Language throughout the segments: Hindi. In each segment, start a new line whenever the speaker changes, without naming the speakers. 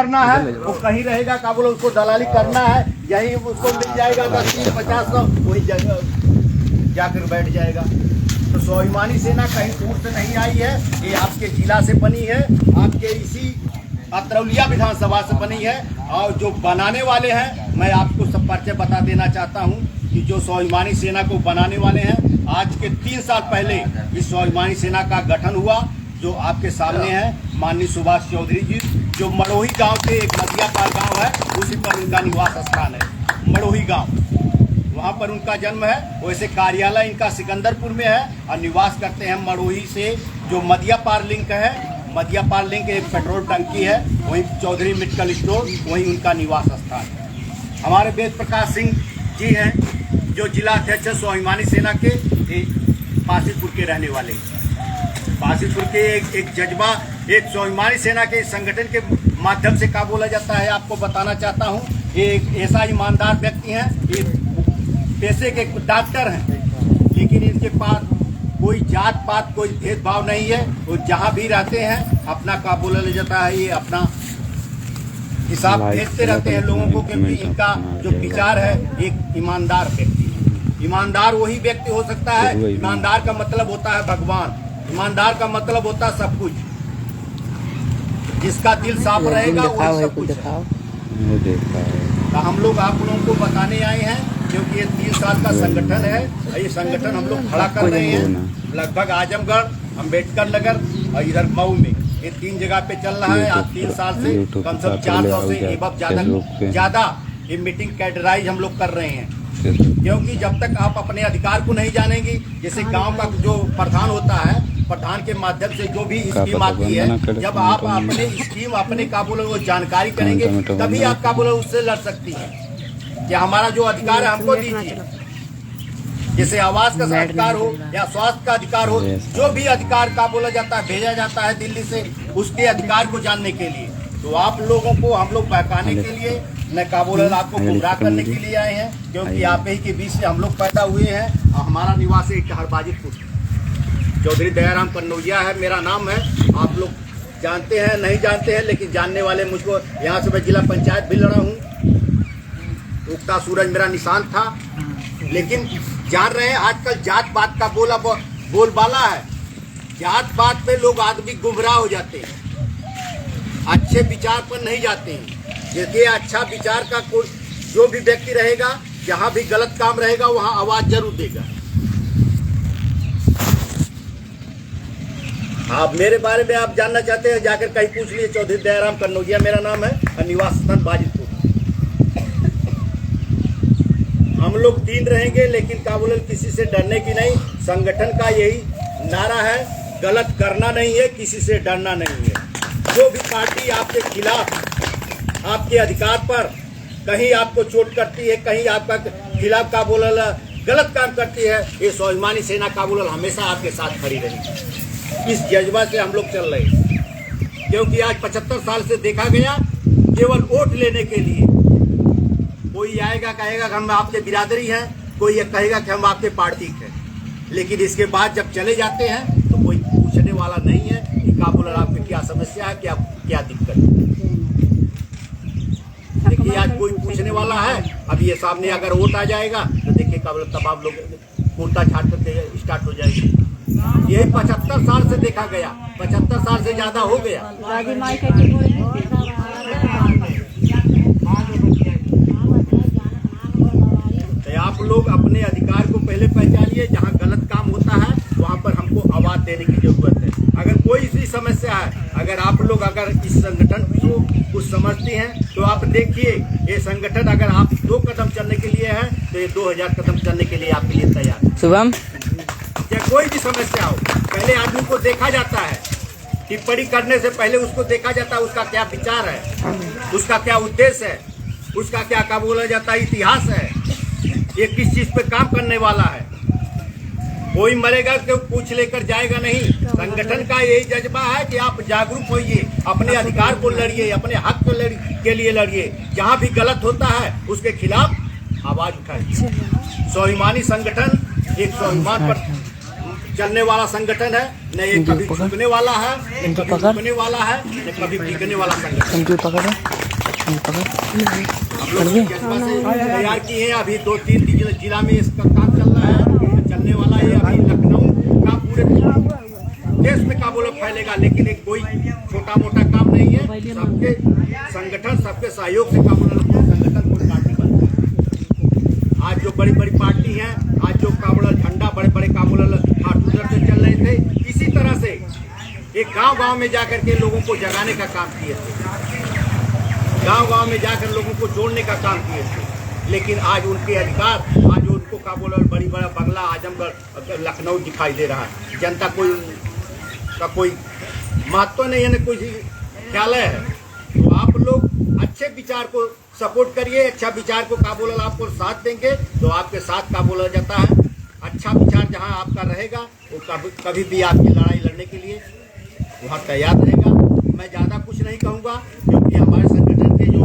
करना है वो कहीं रहेगा, का बोले उसको दलाली करना है, यही उसको मिल जाएगा 10-50 वही जगह जाकर बैठ जाएगा। तो स्वाभिमानी सेना कहीं दूर से नहीं आई है, ये आपके जिला से बनी है, आपके इसी अतरौलिया विधानसभा से बनी है। और जो बनाने वाले हैं, मैं आपको सब परिचय बता देना चाहता हूं कि जो स्वाभिमानी सेना को बनाने वाले हैं, आज के 3 साल पहले इस स्वाभिमानी सेना का गठन हुआ। जो आपके सामने है माननीय सुभाष चौधरी जी, जो मड़ोही गांव के एक मदियापार गांव है, उसी पर उनका निवास स्थान है, मड़ोही गांव, वहां पर उनका जन्म है। वैसे कार्यालय इनका सिकंदरपुर में है और निवास करते हैं मड़ोही से जो मदियापार लिंक है, मदियापार लिंक एक पेट्रोल टंकी है, वहीं चौधरी मेडिकल स्टोर, वहीं उनका निवास स्थान है। हमारे वेद प्रकाश सिंह जी हैं, जो जिला अध्यक्ष है स्वाभिमानी सेना के, पासीपुर के रहने वाले, पासीपुर के एक जज्बा, एक स्वाभिमानी सेना के संगठन के माध्यम से क्या बोला जाता है आपको बताना चाहता हूँ। ये एक ऐसा ईमानदार व्यक्ति हैं, ये पेशे के डॉक्टर हैं, लेकिन इनके पास कोई जात पात कोई भेदभाव नहीं है। वो जहाँ भी रहते हैं अपना क्या बोला जाता है, ये अपना हिसाब भेजते रहते हैं लोगों को, क्योंकि इनका जो विचार है एक ईमानदार व्यक्ति है। ईमानदार वही व्यक्ति हो सकता है, ईमानदार का मतलब होता है भगवान, ईमानदार का मतलब होता है सब कुछ। जिसका दिल साफ रहेगा वो सब कुछ है। तो हम लोग आप लोगों को बताने आए हैं, क्योंकि ये 3 साल का संगठन है। ये संगठन हम लोग खड़ा कर रहे हैं लगभग आजमगढ़, अम्बेडकर नगर और इधर मऊ में, ये 3 जगह पे चल रहा है। आज 3 साल से कम से कम 400 से एवं ज्यादा ये मीटिंग कैडराइज हम लोग कर रहे हैं। क्योंकि जब तक आप अपने अधिकार को नहीं जानेंगे, जैसे गांव का जो प्रधान होता है, प्रधान के माध्यम से जो भी स्कीम आती है, जब आप अपने स्कीम अपने काबूल वो जानकारी करेंगे, तभी आप काबूल उससे लड़ सकती है कि हमारा जो अधिकार है हमको दीजिए। जैसे आवास का अधिकार हो या स्वास्थ्य का अधिकार हो, जो भी अधिकार का बोला जाता है भेजा जाता है दिल्ली से, उसके अधिकार को जानने के लिए। तो आप लोगों को हम लोग बहकाने के लिए न काबुल आपको गुमराह करने के लिए आए हैं, क्योंकि आप ही के बीच से हम लोग पैदा हुए हैं। और हमारा निवास है हरबाजितपुर, चौधरी दयाराम कन्नौजिया है मेरा नाम है। आप लोग जानते हैं नहीं जानते हैं, लेकिन जानने वाले मुझको, यहाँ से मैं जिला पंचायत भी लड़ा हूँ, उगता सूरज मेरा निशान था। लेकिन जान रहे हैं आजकल जात पात का बोलबाला है, जात पात पे लोग आदमी गुमराह हो जाते हैं, अच्छे विचार पर नहीं जाते हैं। जैसे अच्छा विचार का कोई जो भी व्यक्ति रहेगा, जहाँ भी गलत काम रहेगा वहाँ आवाज जरूर देगा। आप मेरे बारे में आप जानना चाहते हैं, जाकर कहीं पूछ लिए। चौधरी दयाराम कन्नौजिया मेरा नाम है और निवास स्थान बाजितपुर। हम लोग 3 रहेंगे, लेकिन काबुल किसी से डरने की नहीं। संगठन का यही नारा है, गलत करना नहीं है, किसी से डरना नहीं है। जो भी पार्टी आपके खिलाफ, आपके अधिकार पर कहीं आपको चोट करती है, कहीं आपका खिलाफ काबुल गलत काम करती है, ये स्वाभिमानी सेना काबुल हमेशा आपके साथ खड़ी रही। इस जज्बा से हम लोग चल रहे हैं, क्योंकि आज 75 साल से देखा गया केवल वोट लेने के लिए कोई आएगा कहेगा कि हम आपके बिरादरी हैं, कोई ये कहेगा कि हम आपके पार्टी के, लेकिन इसके बाद जब चले जाते हैं तो कोई पूछने वाला नहीं है कि काबुल आपकी क्या समस्या है, क्या दिक्कत है। देखिए आज कोई पूछने वाला है, अब ये सामने अगर वोट आ जाएगा तो देखिए काबुल तब आप लोग कुर्ता छाट करके स्टार्ट हो जाएगी। यही 75 साल से देखा गया, 75 साल से ज्यादा हो गया। तो आप लोग अपने अधिकार को पहले पहचानिए, जहाँ गलत काम होता है वहाँ पर हमको आवाज देने की जरूरत है। अगर कोई सी समस्या है, अगर आप लोग अगर इस संगठन को कुछ समझते हैं तो आप देखिए, ये संगठन अगर आप 2 कदम चलने के लिए है तो ये 2000 कदम चलने के लिए आपके लिए तैयार है।
शुभम,
चाहे कोई भी समस्या हो, पहले आदमी को देखा जाता है, टिप्पणी करने से पहले उसको देखा जाता है, उसका क्या विचार है, उसका क्या उद्देश्य है, उसका क्या बोला जाता है इतिहास है, ये किस चीज पे काम करने वाला है। कोई मरेगा तो पूछ लेकर जाएगा नहीं। संगठन का यही जज्बा है कि आप जागरूक होइए, अपने अधिकार को लड़िए, अपने हक के लिए लड़िए। जहाँ भी गलत होता है उसके खिलाफ आवाज उठाइए। स्वाभिमानी संगठन एक स्वाभिमान पर चलने वाला संगठन है, न ये कभी झुकने वाला है, न कभी झुकने वाला है, न कभी टिकने वाला संगठन। हम लोग जज्बा से तैयार किए हैं। अभी 2-3 जिला में इसका काम चल रहा है, चलने वाला है। अभी लखनऊ का पूरे देश में का बोला फैलेगा, लेकिन एक कोई छोटा मोटा काम नहीं है। सबके संगठन, सबके सहयोग से का बोला संगठन कोई पार्टी बनती है। आज जो बड़ी बड़ी पार्टी है, आज जो का बोला झंडा बड़े बड़े का बोला हाथ उधर से चल रहे थे, इसी तरह से एक गांव-गांव में जाकर के लोगों को जगाने का काम किए थे, गांव-गांव में जाकर लोगों को जोड़ने का काम किए थे। लेकिन आज उनके अधिकार, आज उनको का बोला बड़ी बड़ा बंगला आजमगढ़ लखनऊ दिखाई दे रहा है। जनता कोई महत्व नहीं है, न कोई ख्याल है। तो आप लोग अच्छे विचार को सपोर्ट करिए, अच्छा विचार को का बोला आपको साथ देंगे तो आपके साथ का बोला जाता है। अच्छा विचार जहां आपका रहेगा वो कभी भी आपकी लड़ाई लड़ने के लिए वहां तैयार रहेगा। मैं ज़्यादा कुछ नहीं कहूँगा, क्योंकि हमारे संगठन के जो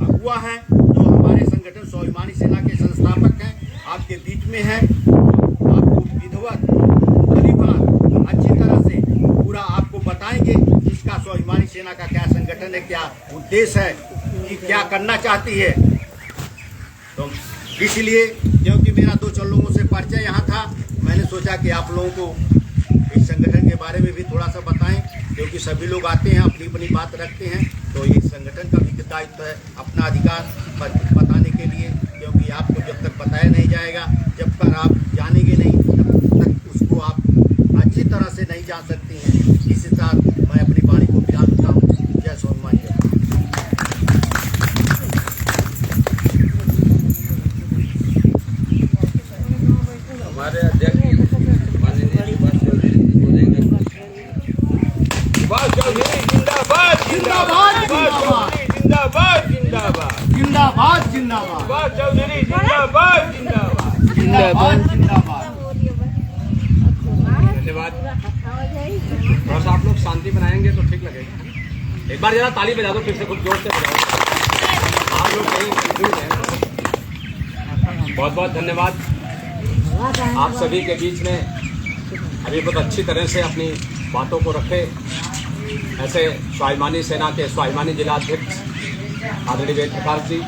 अगुआ हैं, जो हमारे संगठन स्वाभिमानी सेना के संस्थापक हैं, आपके बीच में हैं। आपको विधिवत अच्छी तरह से पूरा आपको बताएंगे इसका स्वाभिमानी सेना का क्या संगठन है, क्या उद्देश्य है, कि क्या करना चाहती है। तो इसलिए क्योंकि मेरा 2-4 लोगों से परिचय यहाँ था, मैंने सोचा कि आप लोगों को इस संगठन के बारे में भी थोड़ा सा बताएं, क्योंकि सभी लोग आते हैं, अपनी अपनी बात रखते हैं। तो ये संगठन का भी दायित्व है अपना अधिकार बताने के लिए, क्योंकि आपको जब तक बताया नहीं जाएगा, जब तक आप जानेंगे नहीं, तब तक उसको आप अच्छी तरह से नहीं जान सकती हैं। इसी साथ मैं अपनी वाणी को विराम देता हूँ। जय स्वाभिमान।
हमारे अध्यक्ष माननीय सुभाष चौधरी जिंदाबाद जिंदाबाद जिंदाबाद जिंदाबाद जिंदाबाद
जिंदाबाद जिंदाबाद
सुभाष चौधरी जिंदाबाद जिंदाबाद
जिंदाबाद जिंदाबाद।
धन्यवाद। थोड़ा सा आप लोग शांति बनाएंगे तो ठीक लगेगा। एक बार जरा ताली बजा दो, फिर से खूब जोर से बजाओ। आप लोग कहीं कंफ्यूज हैं। बहुत बहुत धन्यवाद। आप सभी के बीच में अभी बहुत अच्छी तरह से अपनी बातों को रखे। ऐसे स्वाभिमानी सेना के स्वाभिमानी जिला अध्यक्ष आदरणीय वेद प्रकाश जी,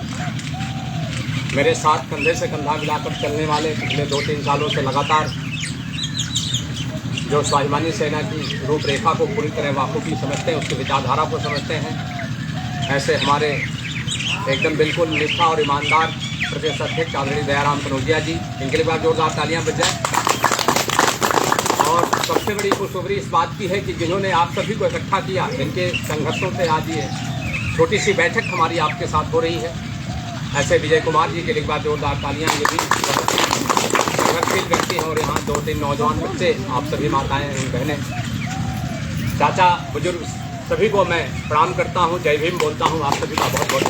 मेरे साथ कंधे से कंधा मिलाकर चलने वाले, पिछले 2-3 सालों से लगातार जो स्वाभिमानी सेना की रूपरेखा को पूरी तरह वाकूफी समझते हैं, उसकी विचारधारा को समझते हैं, ऐसे हमारे एकदम बिल्कुल निष्ठा और ईमानदार प्रदेश अध्यक्ष आदरणीय दयाराम कनौजिया जी, इनके लिए बार जोरदार तालियां बज जाए। और सबसे बड़ी खुशखबरी इस बात की है कि जिन्होंने आप सभी को इकट्ठा किया, जिनके संघर्षों से आज ये छोटी सी बैठक हमारी आपके साथ हो रही है, ऐसे विजय कुमार जी के लिए एक बार जोरदार तालियां। ये भी संगठित व्यक्ति हैं और यहाँ 2-3 नौजवान बच्चे, आप सभी माताएं बहनें, चाचा बुजुर्ग, सभी को मैं प्रणाम करता हूँ, जय भीम बोलता हूँ। आप सभी का बहुत बहुत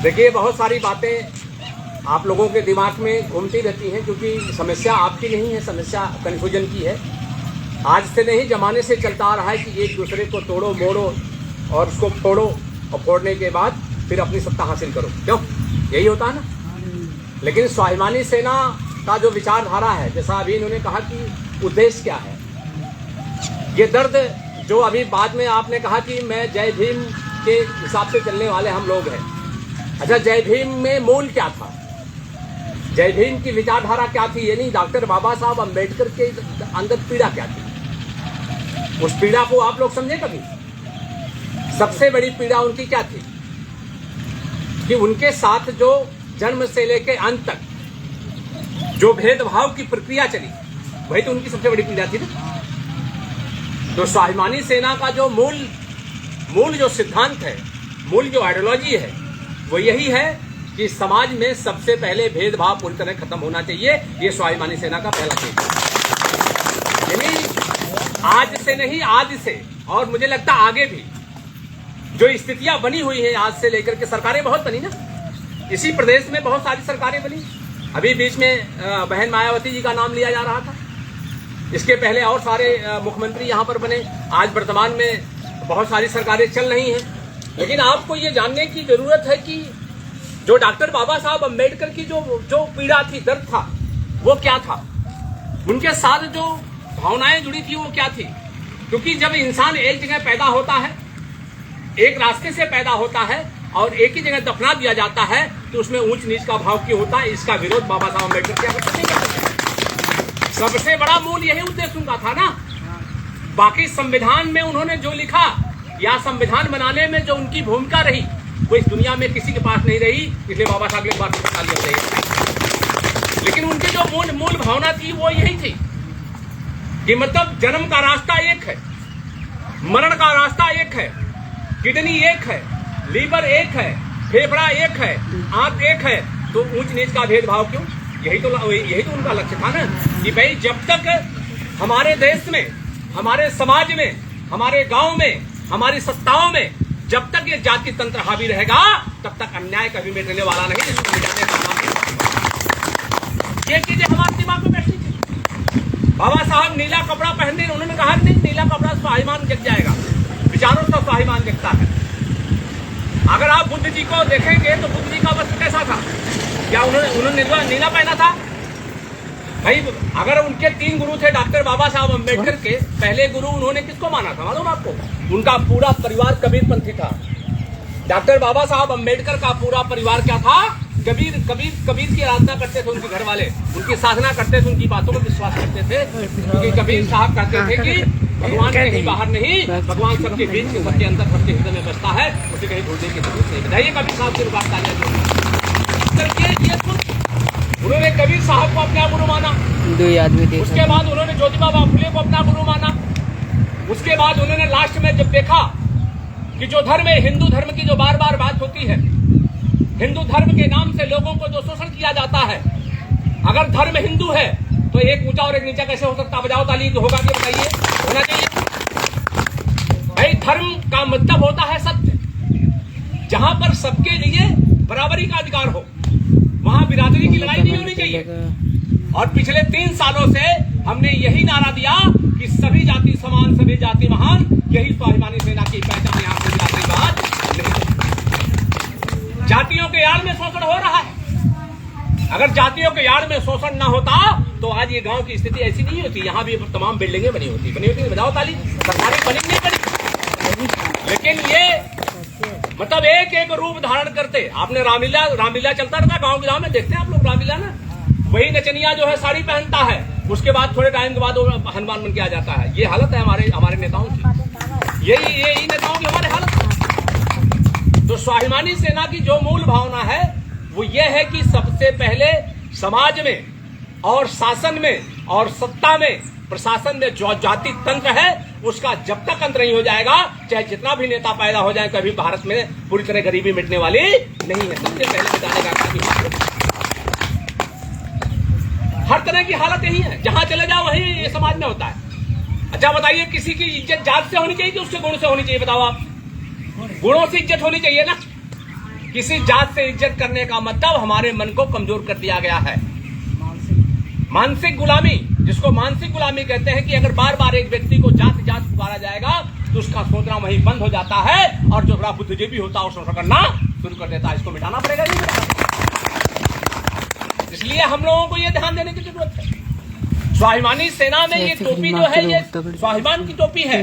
देखिए, बहुत सारी बातें आप लोगों के दिमाग में घूमती रहती हैं, क्योंकि समस्या आपकी नहीं है, समस्या कन्फ्यूजन की है। आज से नहीं, जमाने से चलता आ रहा है कि एक दूसरे को तोड़ो मोड़ो और उसको फोड़ो, और फोड़ने के बाद फिर अपनी सत्ता हासिल करो। क्यों? यही होता है ना। लेकिन स्वाभिमानी सेना का जो विचारधारा है, जैसा अभी इन्होंने कहा कि उद्देश्य क्या है, ये दर्द जो अभी बाद में आपने कहा कि मैं जय भीम के हिसाब से चलने वाले हम लोग हैं। अच्छा, जय भीम में मूल क्या था? जय भीम की विचारधारा क्या थी? ये नहीं, डॉक्टर बाबा साहब अम्बेडकर के अंदर पीड़ा क्या थी, उस पीड़ा को आप लोग समझे कभी? सबसे बड़ी पीड़ा उनकी क्या थी कि उनके साथ जो जन्म से लेकर अंत तक जो भेदभाव की प्रक्रिया चली, वही तो उनकी सबसे बड़ी पीड़ा थी ना। तो स्वाभिमानी सेना का जो मूल जो सिद्धांत है, मूल जो आइडियोलॉजी है, वो यही है कि समाज में सबसे पहले भेदभाव पूरी तरह खत्म होना चाहिए। ये स्वाभिमानी सेना का पहला केस, यानी आज से नहीं, आज से, और मुझे लगता आगे भी जो स्थितियां बनी हुई हैं, आज से लेकर के सरकारें बहुत बनी ना, इसी प्रदेश में बहुत सारी सरकारें बनी। अभी बीच में बहन मायावती जी का नाम लिया जा रहा था, इसके पहले और सारे मुख्यमंत्री यहाँ पर बने। आज वर्तमान में बहुत सारी सरकारें चल रही हैं। लेकिन आपको ये जानने की जरूरत है कि जो डॉक्टर बाबा साहब अम्बेडकर की जो पीड़ा थी, दर्द था, वो क्या था? उनके साथ जो भावनाएं जुड़ी थी वो क्या थी? क्योंकि जब इंसान एक जगह पैदा होता है, एक रास्ते से पैदा होता है और एक ही जगह दफना दिया जाता है, तो उसमें ऊंच नीच का भाव क्यों होता है? इसका विरोध बाबा साहब अम्बेडकर क्या नहीं करते? सबसे बड़ा मूल यही उद्देश्य उनका था ना। बाकी संविधान में उन्होंने जो लिखा या संविधान बनाने में जो उनकी भूमिका रही, वो इस दुनिया में किसी के पास नहीं रही, इसलिए बाबा साहब एक बार बता लिया। लेकिन उनकी जो मूल भावना थी वो यही थी कि मतलब जन्म का रास्ता एक है, मरण का रास्ता एक है, किडनी एक है, लीवर एक है, फेफड़ा एक है, आंख एक है, तो ऊंच नीच का भेदभाव क्यों? यही तो उनका लक्ष्य था ना कि भाई जब तक हमारे देश में, हमारे समाज में, हमारे गांव में, हमारी सत्ताओं में जब तक ये जाति तंत्र हावी रहेगा, तब तक अन्याय कभी मिटने वाला नहीं। जिसको मिटाने का ये चीजें हमारे दिमाग में बैठती थी। बाबा साहब नीला कपड़ा पहनने, उन्होंने कहा नहीं नीला कपड़ा स्वाभिमान जग जाएगा, विचारों से स्वाभिमान जगता है। अगर आप बुद्ध जी को देखेंगे तो बुद्ध जी का वस्त्र कैसा था? क्या उन्होंने नीला पहना था? भाई अगर उनके 3 गुरु थे डॉक्टर बाबा साहब अम्बेडकर के, पहले गुरु उन्होंने किसको माना था मालूम आपको? उनका पूरा परिवार कबीरपंथी था। डॉक्टर बाबा साहब अम्बेडकर का पूरा परिवार क्या था? कबीर की आराधना करते थे उनके घर वाले, उनकी साधना करते थे, उनकी बातों में विश्वास करते थे। क्योंकि कबीर साहब कहते थे कि भगवान कहीं बाहर नहीं, भगवान सबके बीच, सबके अंदर, सबके हृदय में बसता है, उसे कहीं ढूंढने की जरूरत नहीं। बताइए कबीर साहब की बात उन्होंने कबीर साहब को अपना गुरु माना। उसके बाद उन्होंने ज्योतिबा फुले को अपना गुरु माना। उसके बाद उन्होंने लास्ट में जब देखा कि जो धर्म है, हिंदू धर्म की जो बार बार बात होती है, हिंदू धर्म के नाम से लोगों को जो शोषण किया जाता है, अगर धर्म हिंदू है तो एक ऊंचा और एक नीचा कैसे हो सकता? बजाओ ताली, होगा क्या बताइए? होना चाहिए। भाई धर्म का मतलब होता है सत्य, जहां पर सबके लिए बराबरी का अधिकार हो, वहां बिरादरी की लड़ाई नहीं होनी चाहिए। और पिछले 3 सालों से हमने यही नारा दिया कि सभी जाति समान, सभी जाति महान, यही स्वाभिमानी सेना की पहचान। यहाँ कोई जातिवाद नहीं। जातियों के आड़ में शोषण हो रहा है। अगर जातियों के आड़ में शोषण ना होता तो आज ये गांव की स्थिति ऐसी नहीं होती। यहाँ भी तमाम बिल्डिंगें बनी होती बजाओ ताली, सरकारें बनी नहीं बनी। लेकिन ये मतलब एक रूप धारण करते। आपने रामलीला चलता रहता गांव में, देखते हैं आप लोग रामलीला ना, वही नचनिया जो है साड़ी पहनता है, उसके बाद थोड़े टाइम के बाद वो हनुमान बन के आ जाता है। ये हालत है हमारे नेताओं की, यही नेताओं की हमारे हालत। तो स्वाभिमानी सेना की जो मूल भावना है वो ये है कि सबसे पहले समाज में और शासन में और सत्ता में, प्रशासन में जो जाति तंत्र है उसका जब तक अंत नहीं हो जाएगा, चाहे जितना भी नेता पैदा हो जाए, कभी भारत में पूरी तरह गरीबी मिटने वाली नहीं है। सबसे पहले बताने का काम हर तरह की हालत यही है, जहां चले जाओ वही ये समाज में होता है। अच्छा बताइए, किसी की इज्जत जात से होनी चाहिए कि उसके गुण से होनी चाहिए? बताओ आप। गुणों से इज्जत होनी चाहिए ना। किसी जात से इज्जत करने का मतलब हमारे मन को कमजोर कर दिया गया है। मानसिक गुलामी, जिसको मानसिक गुलामी कहते हैं कि अगर बार बार एक व्यक्ति को जात पुकारा जाएगा तो उसका सोचना वहीं बंद हो जाता है और जो बड़ा बुद्धिजीवी होता है वो शोषण करना शुरू कर देता है। इसको मिटाना पड़ेगा, नहीं मिटाना। इसलिए हम लोगों को ये ध्यान देने की जरूरत है। स्वाभिमानी सेना में ये टोपी जो है, ये स्वाभिमान की टोपी है।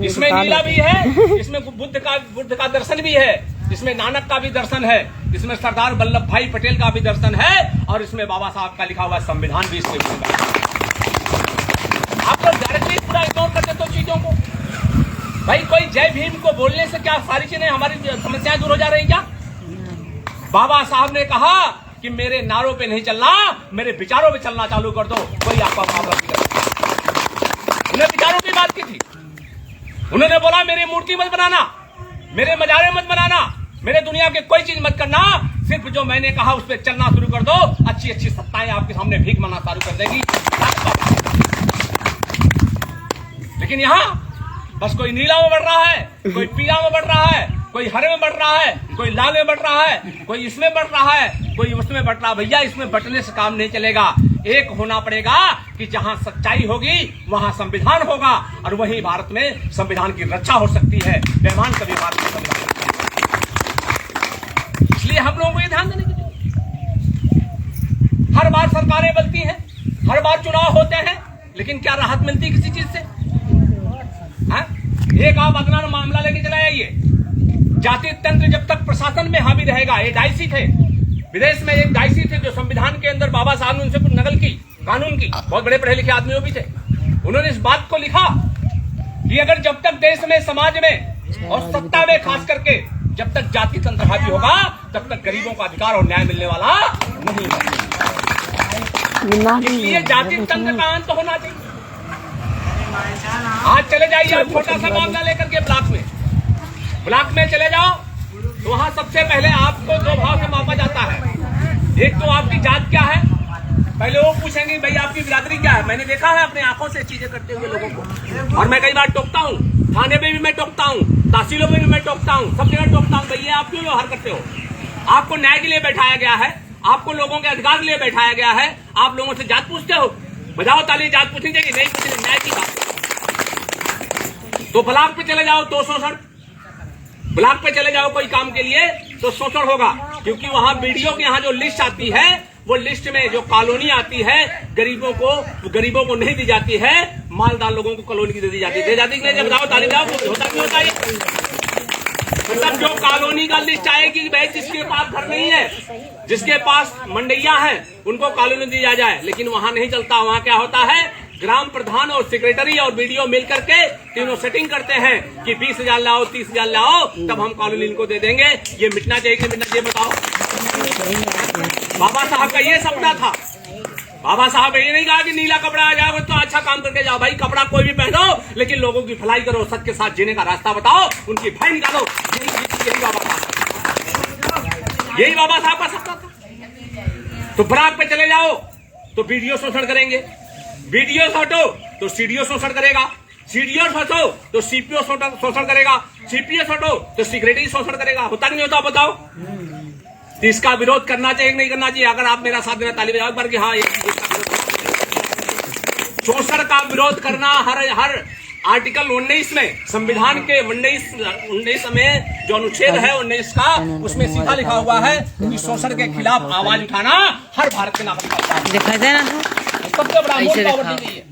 इसमें नीला भी है, इसमें बुद्ध का दर्शन भी है, इसमें नानक का भी दर्शन है, इसमें सरदार वल्लभ भाई पटेल का भी दर्शन है और इसमें बाबा साहब का लिखा हुआ संविधान भी इसमें होगा। आप लोग डायरेक्टली पूरा इग्नोर कर देते हो चीजों को। भाई कोई जय भीम को बोलने से क्या सारी चीजें, हमारी समस्याएं दूर हो जा रही क्या? बाबा साहब ने कहा कि मेरे नारों पे नहीं चलना, मेरे विचारों पे चलना चालू कर दो, कोई आपका मामला नहीं करेगा। उन्हें विचारों की बात की थी। उन्होंने बोला मेरी मूर्ति मत बनाना, मेरे मजारे मत बनाना, मेरे दुनिया के कोई चीज मत करना, सिर्फ जो मैंने कहा उस पर चलना शुरू कर दो, अच्छी अच्छी सत्ताएं आपके सामने भीख मांगना चालू कर देगी। लेकिन यहाँ बस कोई नीला में बढ़ रहा है, कोई पीला में बढ़ रहा है, कोई हरे में बढ़ रहा है, कोई लाल में बढ़ रहा है, कोई इसमें बढ़ रहा है, कोई उसमें बढ़ रहा है। भैया इसमें बटने से काम नहीं चलेगा। एक होना पड़ेगा कि जहां सच्चाई होगी वहां संविधान होगा और वही भारत में संविधान की रक्षा हो सकती है। बेईमान कभी भारत में संविधान। इसलिए हम लोगों को ये ध्यान देने की जरूरत है। हर बार सरकारें बदलती हैं, हर बार चुनाव होते हैं, लेकिन क्या राहत मिलती किसी चीज से? हाँ? एक आप अदनान मामला लेके चले आइए। जाति तंत्र जब तक प्रशासन में हावी रहेगा, ये डायसी थे विदेश में, एक डायसी थे जो संविधान के अंदर बाबा साहब ने उनसे कुछ नकल की कानून की, बहुत बड़े पढ़े लिखे आदमी भी थे। उन्होंने इस बात को लिखा कि अगर जब तक देश में, समाज में और सत्ता में खास करके जब तक जाति तंत्र हावी होगा, तब तक गरीबों का अधिकार और न्याय मिलने वाला नहीं है। इसलिए जाति तंत्र का अंत होना चाहिए। आज चले जाइए आप छोटा सा मामला लेकर के ब्लॉक में चले जाओ, तो वहां सबसे पहले आपको दो भाव से मापा जाता है। एक तो आपकी जात क्या है, पहले वो पूछेंगे भाई आपकी बिरादरी क्या है। मैंने देखा है अपने आंखों से चीजें करते हुए लोगों को, और मैं कई बार टोकता हूँ, थाने में भी मैं टोकता हूँ, तहसीलों में भी मैं टोकता हूँ, सब जगह टोकता हूँ। भैया आप क्यों व्यवहार करते हो? आपको न्याय के लिए बैठाया गया है, आपको लोगों के अधिकार के लिए बैठाया गया है, आप लोगों से जात पूछते हो? बजाओ ताली, जात पूछनी चाहिए, नहीं पूछनी, न्याय की बात। तो ब्लॉक पे चले जाओ तो शोषण, ब्लॉक पे चले जाओ कोई काम के लिए तो शोषण होगा, क्योंकि वहां बीडीओ के यहाँ जो लिस्ट आती है, वो लिस्ट में जो कॉलोनी आती है गरीबों को नहीं दी जाती है, मालदार लोगों को कॉलोनी की दे दी जाती है। दे जाती है, बताओ ताली जाओ, होता क्यों होता है? मतलब जो कॉलोनी का लिस्ट आएगी, भाई जिसके पास घर नहीं है, जिसके पास मंडैया है, उनको कॉलोनी दी जाए, लेकिन वहां नहीं चलता। वहां क्या होता है, ग्राम प्रधान और सेक्रेटरी और बीडीओ मिल करके तीनों सेटिंग करते हैं कि 20,000 लाओ, 30,000 लाओ, तब हम कॉलोनी इनको दे देंगे। ये मिटना चाहिए कि मिटना चाहिए, बताओ? बाबा साहब का ये सपना था। बाबा साहब ये नहीं कहा कि नीला कपड़ा आ जाओगे तो अच्छा काम करके जाओ। भाई कपड़ा कोई भी पहनो, लेकिन लोगों की भलाई करो, सच के साथ जीने का रास्ता बताओ, उनकी भय निकालो। यही बाबा साहब का सपना था। तो ब्लॉक पे चले जाओ तो बीडीओ शोषण करेंगे, बीडीओ हटो तो सीडीओ शोषण करेगा, सीडीओ हटो तो सीपीओ शोषण करेगा, सीपीओ हटो तो सेक्रेटरी शोषण करेगा। होता नहीं होता, बताओ? तो इसका विरोध करना चाहिए कि नहीं करना चाहिए? अगर आप मेरा साथ देना, ताली बजाओ एक बार कि हाँ, शोषण का विरोध करना हर आर्टिकल 19 में, संविधान के 19 में जो अनुच्छेद है 19 का, उसमें सीधा लिखा हुआ है कि शोषण के खिलाफ आवाज उठाना हर भारत के नागरिक का अधिकार है। सबसे बड़ा मूल पावर्टी नहीं है।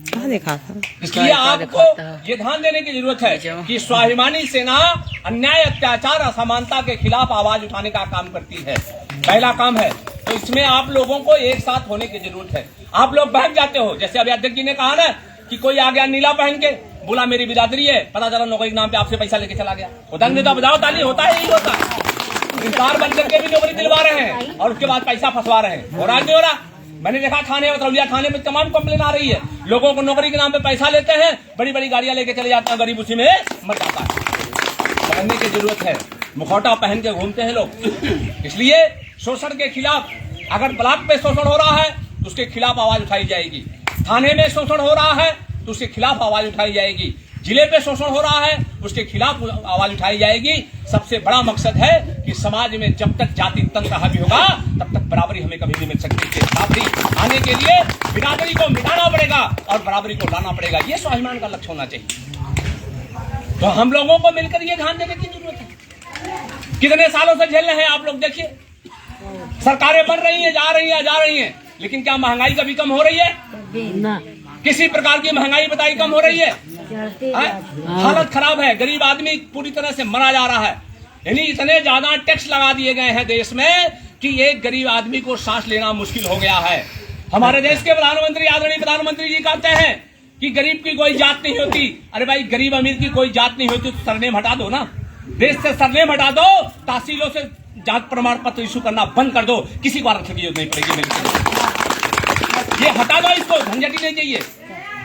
इसलिए आपको ये ध्यान देने की जरूरत है कि स्वाभिमानी सेना अन्याय, अत्याचार, असमानता के खिलाफ आवाज उठाने का काम करती है। पहला काम है, तो इसमें आप लोगों को एक साथ होने की जरूरत है। आप लोग बहक जाते हो, जैसे अभी अध्यक्ष जी ने कहा ना कि कोई आ गया नीला पहन के, बोला मेरी बिरादरी है, पता चला नौकरी के नाम पे आपसे पैसा लेके चला गया। होता नहीं तो बजाओ ताली, होता है, यही होता है। इंसान बन करके भी नौकरी दिलवा रहे हैं और उसके बाद पैसा फंसवा रहे हैं। हो रहा नहीं हो रहा? मैंने देखा थाने बतौलिया थाने में तमाम कंप्लेन आ रही है, लोगों को नौकरी के नाम पे पैसा लेते हैं, बड़ी बड़ी गाड़ियां लेके चले जाते हैं, गरीब उसी में मर जाता है। समझने की जरूरत है, मुखौटा पहन के घूमते हैं लोग। इसलिए शोषण के खिलाफ, अगर ब्लॉक पे शोषण हो रहा है तो उसके खिलाफ आवाज उठाई जाएगी, थाने में शोषण हो रहा है तो उसके खिलाफ आवाज उठाई जाएगी, जिले पे शोषण हो रहा है उसके खिलाफ आवाज उठाई जाएगी। सबसे बड़ा मकसद है कि समाज में जब तक जाति तंत्र हावी होगा, तब तक बराबरी हमें कभी नहीं मिल सकती। बराबरी आने के लिए बिरादरी को मिटाना पड़ेगा और बराबरी को लाना पड़ेगा। ये स्वाभिमान का लक्ष्य होना चाहिए। तो हम लोगों को मिलकर ये ध्यान देने की जरूरत है। कितने सालों से झेल रहे हैं आप लोग, देखिए सरकारें बन रही हैं, जा रही हैं, लेकिन क्या महंगाई कभी कम हो रही है? किसी प्रकार की महंगाई बताई कम हो रही है? हालत खराब है, गरीब आदमी पूरी तरह से मरा जा रहा है। यानी इतने ज्यादा टैक्स लगा दिए गए हैं देश में कि एक गरीब आदमी को सांस लेना मुश्किल हो गया है। हमारे देश के प्रधानमंत्री, आदरणीय प्रधानमंत्री जी कहते हैं कि गरीब की कोई जात नहीं होती। अरे भाई, गरीब अमीर की कोई जात नहीं होती तो सरनेम हटा दो ना, देश से सरनेम हटा दो, तहसीलों से जात प्रमाण पत्र इशू करना बंद कर दो, किसी को आरक्षण की जरूरत नहीं पड़ेगी। ये हटा दो, इसको झंझट ही नहीं चाहिए।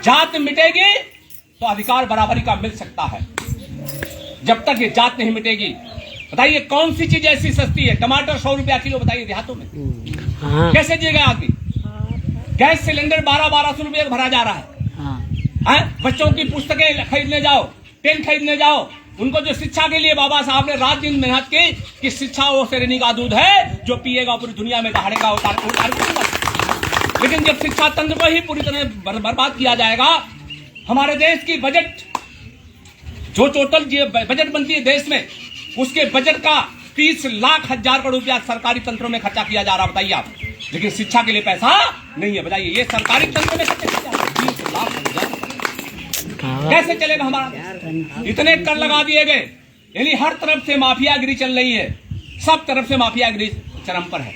जात मिटेगी तो अधिकार बराबरी का मिल सकता है। जब तक ये जात नहीं मिटेगी, बताइए कौन सी चीज ऐसी सस्ती है? टमाटर 100 रुपया किलो, बताइए देहातों में कैसे जिएगा आदमी? गैस सिलेंडर 1200 रुपये भरा जा रहा है। बच्चों की पुस्तकें खरीदने जाओ, पेन खरीदने जाओ, उनको जो शिक्षा के लिए बाबा साहब ने रात दिन मेहनत की कि शिक्षा वो श्रेणी का दूध है जो पिएगा पूरी दुनिया में दहाड़ेगा, लेकिन जब शिक्षा तंत्र को ही पूरी तरह बर्बाद किया जाएगा, हमारे देश की बजट जो टोटल बजट बनती है देश में, उसके बजट का 30 लाख हजार करोड़ रुपया सरकारी तंत्रों में खर्चा किया जा रहा है। बताइए आप, लेकिन शिक्षा के लिए पैसा नहीं है। बताइए ये सरकारी तंत्र में कैसे चलेगा हमारा? इतने कर लगा दिए गए, यानी हर तरफ से माफियागिरी चल रही है, सब तरफ से माफियागिरी चरम पर है।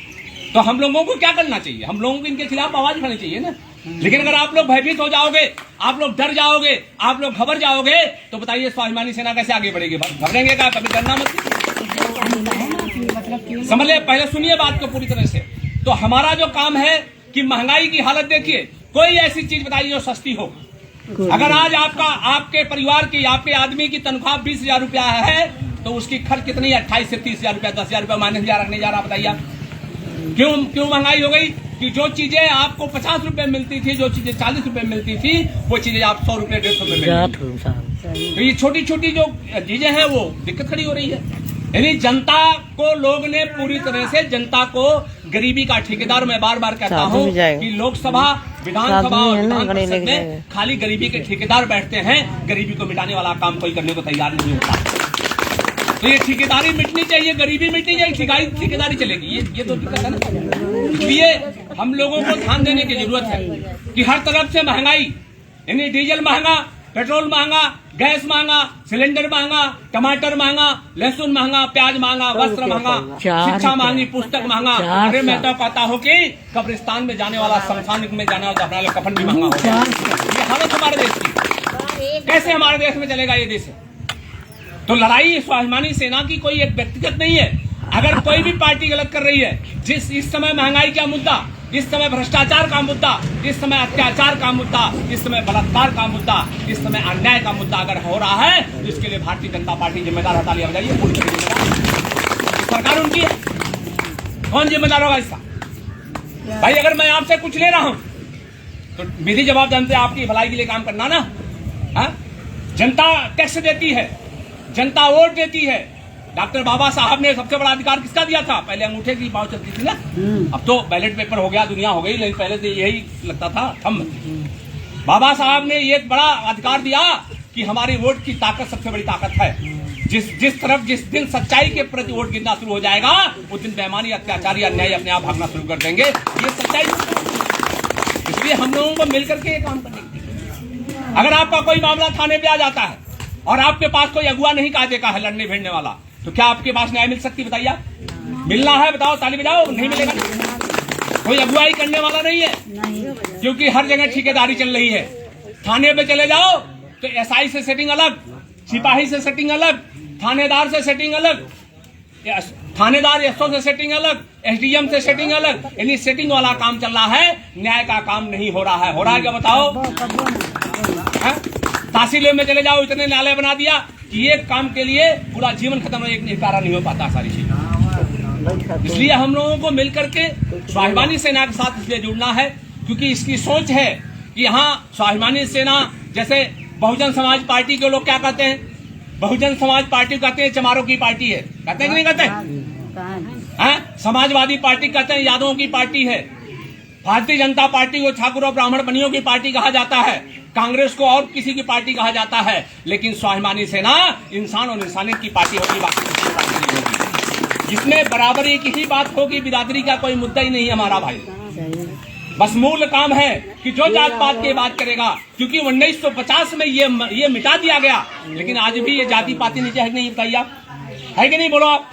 तो हम लोगों को क्या करना चाहिए? हम लोगों को इनके खिलाफ आवाज उठानी चाहिए ना। लेकिन अगर आप लोग भयभीत हो जाओगे, आप लोग डर जाओगे, आप लोग घबर जाओगे, तो बताइए स्वाभिमानी सेना कैसे आगे बढ़ेगी? घबरेंगे का? कभी डरना मत। समझ ले, पहले सुनिए बात को पूरी तरह से। तो हमारा जो काम है कि महंगाई की हालत देखिए, कोई ऐसी चीज बताइए जो सस्ती हो। अगर आज आपके परिवार की, आपके आदमी की तनख्वाह 20,000 रुपया है, तो उसकी खर्च कितनी है? 28 से 30,000 रुपया, 10,000 रुपया माइनस रखने जा रहा। बताइए क्यों महंगाई हो गई? कि जो चीजें आपको 50 रुपए मिलती थी, जो चीजें 40 रुपए मिलती थी, वो चीजें आप 100 रुपए 150 रुपए मिलती। तो ये छोटी छोटी जो चीजें हैं वो दिक्कत खड़ी हो रही है। यानी जनता को लोग ने पूरी तरह से जनता को गरीबी का ठेकेदार, मैं बार बार कहता हूँ कि लोकसभा, विधानसभा और विधान परिषद में खाली गरीबी के ठेकेदार बैठते हैं, गरीबी को मिटाने वाला काम कोई करने को तैयार नहीं होता। तो ये ठेकेदारी मिटनी चाहिए, गरीबी मिटनी चाहिए, ठेकेदारी चलेगी। ये तो दिक्कत है ना। इसलिए हम लोगों को ध्यान देने की जरूरत है कि हर तरफ से महंगाई, यानी डीजल महंगा, पेट्रोल महंगा, गैस महंगा, सिलेंडर महंगा, टमाटर महंगा, लहसुन महंगा, प्याज महंगा, वस्त्र महंगा, शिक्षा महंगी, पुस्तक महंगा। अरे मैं तो कहता हूँ कि कब्रिस्तान में जाने वाला, शमशान में जाने वाला कफन भी महंगा हो। ये हालत हमारे देश की, कैसे हमारे देश में चलेगा ये देश? तो लड़ाई स्वाभिमानी सेना की कोई एक व्यक्तिगत नहीं है। अगर कोई भी पार्टी गलत कर रही है, इस समय महंगाई का मुद्दा, इस समय भ्रष्टाचार का मुद्दा, इस समय अत्याचार का मुद्दा, इस समय बलात्कार का मुद्दा, इस समय अन्याय का मुद्दा अगर हो रहा है, तो इसके लिए भारतीय जनता पार्टी जिम्मेदार है। तालियां बजाइए। पूरी जिम्मेदार सरकार उनकी है। कौन जिम्मेदार होगा इसका? भाई अगर मैं आपसे कुछ ले रहा हूं तो विधि जवाब जानते, आपकी भलाई के लिए काम करना ना। जनता टैक्स देती है, जनता वोट देती है। डॉक्टर बाबा साहब ने सबसे बड़ा अधिकार किसका दिया था? पहले अंगूठे की बात चलती थी ना, अब तो बैलेट पेपर हो गया, दुनिया हो गई, लेकिन पहले तो यही लगता था थंब। बाबा साहब ने ये बड़ा अधिकार दिया कि हमारी वोट की ताकत सबसे बड़ी ताकत है। जिस दिन सच्चाई के प्रति वोट गिरना शुरू हो जाएगा, उस दिन बेईमानी, अत्याचारी, अन्याय अपने आप भागना शुरू कर देंगे। ये सच्चाई। इसलिए हम लोगों को मिलकर के काम करने की। अगर आपका कोई मामला थाने पे आ जाता है और आपके पास कोई अगुआ नहीं कायदे का है, लड़ने भिड़ने वाला, तो क्या आपके पास न्याय मिल सकती? बताइए। मिलना है? बताओ, ताली बजाओ। नहीं मिलेगा। कोई अगुवाई करने वाला नहीं है, क्योंकि हर जगह ठेकेदारी चल रही है। थाने पे चले जाओ तो एसआई से सेटिंग अलग, सिपाही से सेटिंग अलग, थानेदार से सेटिंग अलग, थानेदार एसओ से सेटिंग अलग, एसडीएम से सेटिंग अलग। यानी सेटिंग वाला काम चल रहा है, न्याय का काम नहीं हो रहा है। हो रहा है क्या? बताओ। तहसीलों में चले जाओ, इतने न्यायालय बना दिया कि एक काम के लिए पूरा जीवन खत्म, एक निपटारा नहीं हो पाता सारी चीजें। इसलिए हम लोगों को मिलकर के स्वाभिमानी सेना के साथ इसलिए जुड़ना है, क्योंकि इसकी सोच है कि यहाँ स्वाभिमानी सेना, जैसे बहुजन समाज पार्टी के लोग क्या कहते हैं? बहुजन समाज पार्टी कहते हैं चमारों की पार्टी है, कहते हैं कि नहीं कहते? समाजवादी पार्टी कहते हैं यादवों की पार्टी है। भारतीय जनता पार्टी को ठाकुर और ब्राह्मण बनियों की पार्टी कहा जाता है। कांग्रेस को और किसी की पार्टी कहा जाता है। लेकिन स्वाभिमानी सेना इंसान और इंसानियत की पार्टी होगी, बाकी किसी की पार्टी नहीं होगी। जिसमें बराबरी की ही बात होगी, बिरादरी का कोई मुद्दा ही नहीं है हमारा भाई। बस मूल काम है कि जो जात पात की बात करेगा, क्योंकि 1950 में ये मिटा दिया गया, लेकिन आज भी ये जाति पाति नीचे है नहीं? बताइए, है कि नहीं? बोलो आप।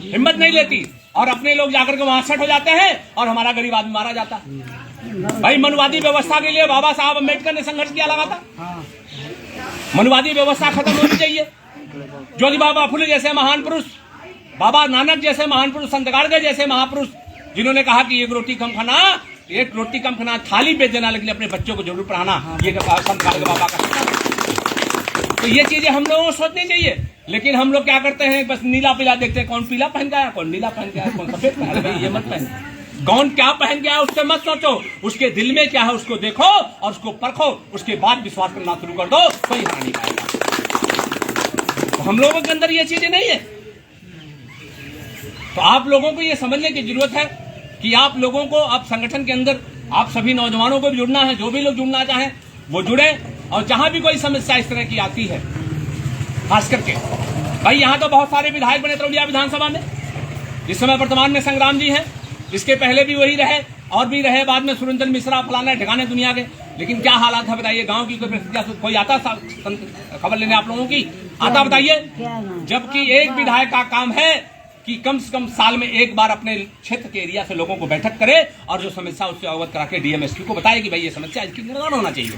हिम्मत नहीं लेती और अपने लोग जाकर के वहां सेट हो जाते हैं और हमारा गरीब आदमी मारा जाता है। भाई मनुवादी व्यवस्था के लिए बाबा साहब अम्बेडकर ने संघर्ष किया लगातार। मनुवादी व्यवस्था खत्म होनी चाहिए। ज्योतिबा बाबा फुले जैसे महान पुरुष, बाबा नानक जैसे महान पुरुष, संत गाड़गे जैसे महापुरुष, जिन्होंने कहा कि एक रोटी कम खाना, थाली बेच देना, लेकिन अपने बच्चों को जरूर पढ़ाना, ये संत गाड़गे बाबा का। तो ये चीजें हम लोगों को सोचनी चाहिए। लेकिन हम लोग क्या करते हैं? बस नीला पीला देखते हैं, कौन पीला पहन गया, कौन नीला पहन गया, कौन सफेद पहन गया। ये मत पहन, कौन क्या पहन गया उससे मत सोचो, उसके दिल में क्या है उसको देखो और उसको परखो, उसके बाद विश्वास करना शुरू कर दो, कोई हार नहीं पाएगा। तो हम लोगों के अंदर ये चीजें नहीं है। तो आप लोगों को ये समझने की जरूरत है कि आप लोगों को अब संगठन के अंदर, आप सभी नौजवानों को भी जुड़ना है। जो भी लोग जुड़ना चाहें वो जुड़े, और जहां भी कोई समस्या इस तरह की आती है, खास करके भाई यहाँ तो बहुत सारे विधायक बने तरौलिया विधानसभा में। इस समय वर्तमान में संग्राम जी हैं, इसके पहले भी वही रहे और भी रहे, बाद में सुरेंद्र मिश्रा फलाना ठिकाने दुनिया के। लेकिन क्या हालात है बताइए, गांव की कोई परिस्थितियां कोई आता खबर लेने आप लोगों की आता बताइए? जबकि एक विधायक का काम है कि कम से कम साल में एक बार अपने क्षेत्र के एरिया से लोगों को बैठक करे और जो समस्या उससे अवगत करा के डीएमएसपी को बताए कि भाई ये समस्या इसकी निराकरण होना चाहिए।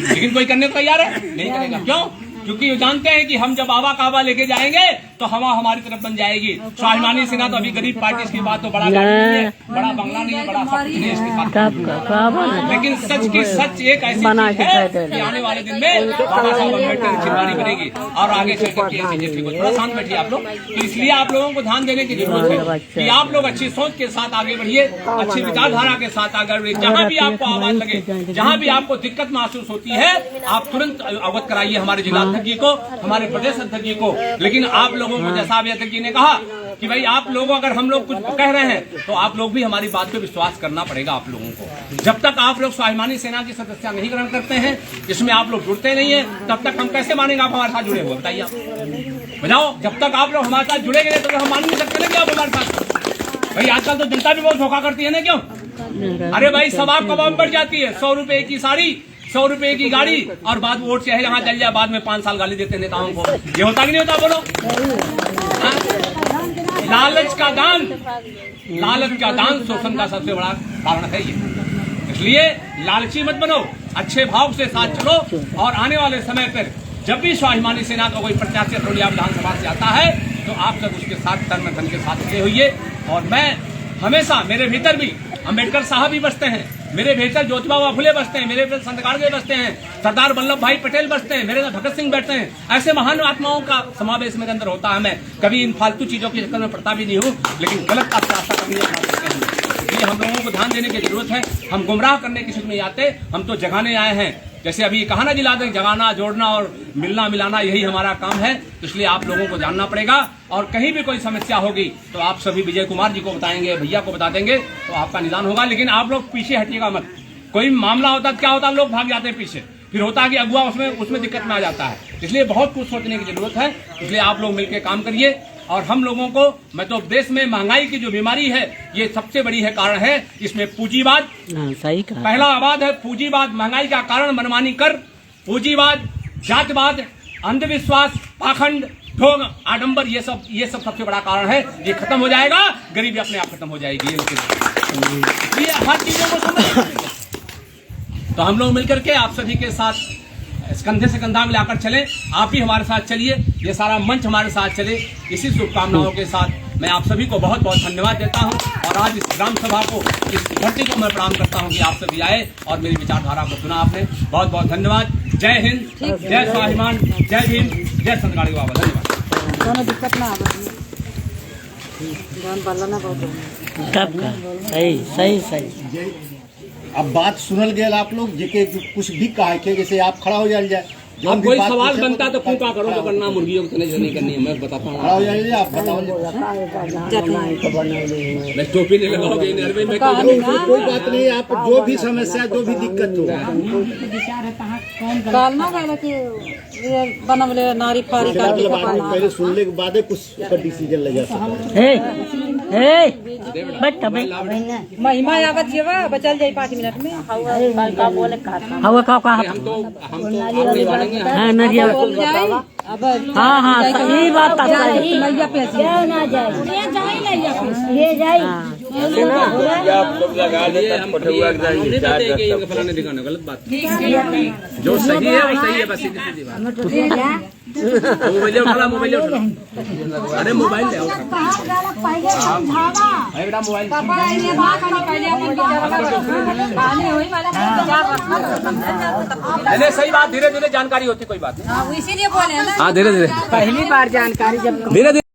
लेकिन कोई करने को तैयार है नहीं करेगा। क्यों? क्योंकि वो जानते हैं कि हम जब आवा कावा लेके जाएंगे तो हवा हमारी तरफ बन जाएगी। स्वाभिमानी सेना तो अभी गरीब पार्टी की बात तो बड़ा गाड़ी नहीं है, बड़ा बंगला नहीं है, बड़ा सब कुछ नहीं है इसके पास। लेकिन सच की सच एक ऐसी चीज है कि आने वाले दिन में बाबा साहब अम्बेडकर की चिंगारी बनेगी और आगे चल करके बीजेपी को। थोड़ा शांत बैठिए आप लोग। तो इसलिए आप लोगों को ध्यान देने की जरूरत है कि आप लोग अच्छी सोच के साथ आगे बढ़िए, अच्छी विचारधारा के साथ आगे बढ़िए। जहाँ भी आपको आवाज लगे, जहाँ भी आपको दिक्कत महसूस होती है, आप तुरंत अवगत कराइए हमारे जिला अध्यक्ष जी को, हमारे प्रदेश अध्यक्ष जी को। लेकिन आप लोगों को जैसा अभी अध्यक्ष जी ने कहा कि भाई आप लोगों अगर हम लोग कुछ कह रहे हैं तो आप लोग भी हमारी बात पे विश्वास करना पड़ेगा आप लोगों को। जब तक आप लोग स्वाभिमानी सेना की सदस्यता नहीं ग्रहण करते हैं, इसमें आप लोग जुड़ते नहीं है, तब तक हम कैसे मानेंगे आप हमारे साथ जुड़े हुए? बताइए आप बताओ। जब तक आप लोग हमारे साथ जुड़ेंगे तो हम मान नहीं सकते ना कि आप हमारे साथ। भाई आजकल तो जनता भी बहुत धोखा करती है ना, क्यों? अरे भाई सब आपका बम बढ़ जाती है, 100 रुपए की साड़ी, 100 रुपए की गाड़ी और बाद वोट चाहे जहाँ चल जाए, बाद में 5 साल गाली देते नेताओं को। ये होता कि नहीं होता बोलो? लालच का दान, लालच का दान शोषण का सबसे बड़ा कारण है ये। इसलिए लालची मत बनो, अच्छे भाव से साथ चलो और आने वाले समय पर जब भी स्वाभिमानी सेना का कोई प्रत्याशी अटोलिया विधानसभा से आता है तो आप सब उसके साथ तन में धन के साथ खड़े होइए। और मैं हमेशा, मेरे भीतर भी अम्बेडकर साहब भी बसते हैं, मेरे भीतर ज्योतिबा फुले बसते हैं, मेरे भीतर संत गाडगे बसते हैं, सरदार वल्लभ भाई पटेल बसते हैं, मेरे भगत सिंह बैठते हैं। ऐसे महान आत्माओं का समावेश मेरे अंदर होता है। मैं कभी इन फालतू चीजों के चक्कर में पड़ता भी नहीं हूँ, लेकिन गलत आशा कभी नहीं अपना सकते हैं। इसलिए हम लोगों को ध्यान देने की जरूरत है। हम गुमराह करने की सोच में आते, हम तो जगाने आए हैं। जैसे अभी कहा ना जिला दें, जगाना, जोड़ना और मिलना मिलाना, यही हमारा काम है। तो इसलिए आप लोगों को जानना पड़ेगा और कहीं भी कोई समस्या होगी तो आप सभी विजय कुमार जी को बताएंगे, भैया को बता देंगे तो आपका निदान होगा। लेकिन आप लोग पीछे हटिएगा मत। कोई मामला होता है क्या होता है, लोग भाग जाते हैं पीछे, फिर होता है कि अगुआ उसमें दिक्कत में आ जाता है। इसलिए बहुत कुछ सोचने की जरूरत है। इसलिए आप लोग मिलकर काम करिए। और हम लोगों को, मैं तो देश में महंगाई की जो बीमारी है ये सबसे बड़ी है कारण है। इसमें पूंजीवाद
सही कहा,
पहला आबाद है। पूंजीवाद महंगाई का कारण, मनमानी कर, पूंजीवाद, जातिवाद, अंधविश्वास, पाखंड, ढोंग, आडंबर, ये सब सबसे बड़ा कारण है। ये खत्म हो जाएगा, गरीबी अपने आप खत्म हो जाएगी। ये हर चीजों को समझ। तो हम लोग मिलकर के आप सभी के साथ कंधे से कंधा मिलाकर चलें। आप भी हमारे साथ चलिए, ये सारा मंच हमारे साथ चले। इसी शुभकामनाओं के साथ मैं आप सभी को बहुत बहुत धन्यवाद देता हूं। और आज इस ग्राम सभा को, इस धरती को मैं प्रणाम करता हूं कि आप सभी आए और मेरी विचारधारा को सुना आपने। बहुत बहुत धन्यवाद। जय हिंद, जय स्वाभिमान, जय भीम, जय संत गाडगे बाबा। धन्यवाद।
दोनों दिक्कत ना
सही।
अब बात सुनल गया, आप लोग जेके कुछ भी कहा के जैसे आप खड़ा हो जाए।
अब कोई सवाल बनता तो क्यों करो तो करना, मुर्गियों को नहीं करनी है, मैं बताता हूँ।
खड़ा हो जाइए, आप बताओ।
टोपी नहीं लगाओगे,
कोई बात नहीं। आप जो भी समस्या, जो भी दिक्कत हो,
बनवले नारी फारी करके
पहले सुनने के बाद कुछ डिसीजन ले जाता
महिमा आवत जेवा बचल जाई 5 मिनट में। अब
हाँ सही बात
मैया पे ना जाए, ये जाए
गलत बात। जो सही है वो सही है, बस सीधी बात। मोबाइल उठा, मोबाइल उठा। अरे मोबाइल ले आओ बेटा, मोबाइल। सही बात, धीरे धीरे जानकारी होती, कोई बात नहीं।
इसीलिए बोले ना,
हाँ धीरे धीरे,
पहली बार जानकारी जब
धीरे धीरे